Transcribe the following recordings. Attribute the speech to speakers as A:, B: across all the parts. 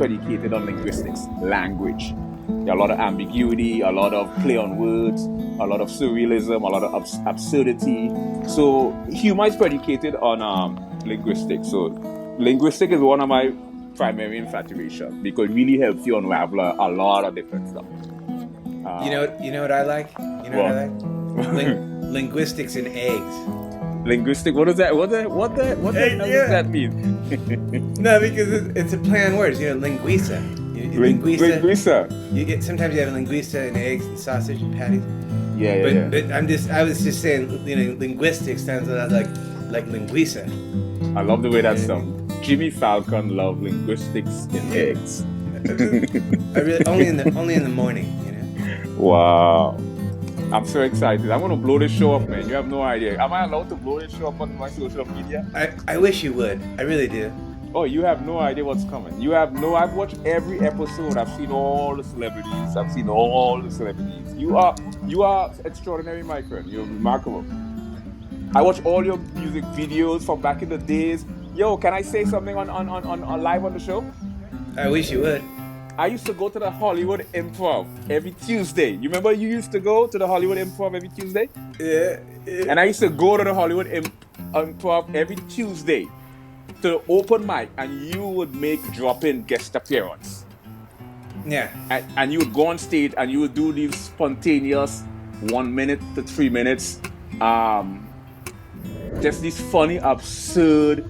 A: predicated on linguistics, language. There are a lot of ambiguity, a lot of play on words, a lot of surrealism, a lot of absurdity. So humor is predicated on linguistics. So linguistics is one of my primary infatuations because it really helps you unravel a lot of different stuff.
B: You know what I like? You know what I like? Linguistics and eggs.
A: Linguistic? What is that? What the hell does that mean?
B: No, because it's a play on words. You know, linguiça.
A: Linguiça.
B: You get sometimes you have linguiça and eggs and sausage and patties.
A: Yeah.
B: But I was just saying, you know, linguistics sounds a lot like linguiça.
A: I love the way that sounds. Jimmy Falcon loved linguistics and eggs.
B: I really only in the morning, you know.
A: Wow. I'm so excited. I'm going to blow this show up, man. You have no idea. Am I allowed to blow this show up on my social media?
B: I wish you would. I really do.
A: Oh, you have no idea what's coming. I've watched every episode. I've seen all the celebrities. You are extraordinary, my friend. You're remarkable. I watch all your music videos from back in the days. Yo, can I say something on live on the show?
B: I wish you would.
A: I used to go to the Hollywood Improv every Tuesday. You remember you used to go to the Hollywood Improv every Tuesday?
B: Yeah.
A: And I used to go to the Hollywood Improv every Tuesday to the open mic, and you would make drop-in guest appearance.
B: Yeah.
A: And you would go on stage and you would do these spontaneous 1 minute to 3 minutes, just these funny, absurd,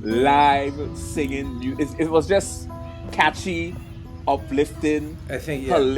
A: live singing. It was just catchy, uplifting,
B: I think,
A: hilarious.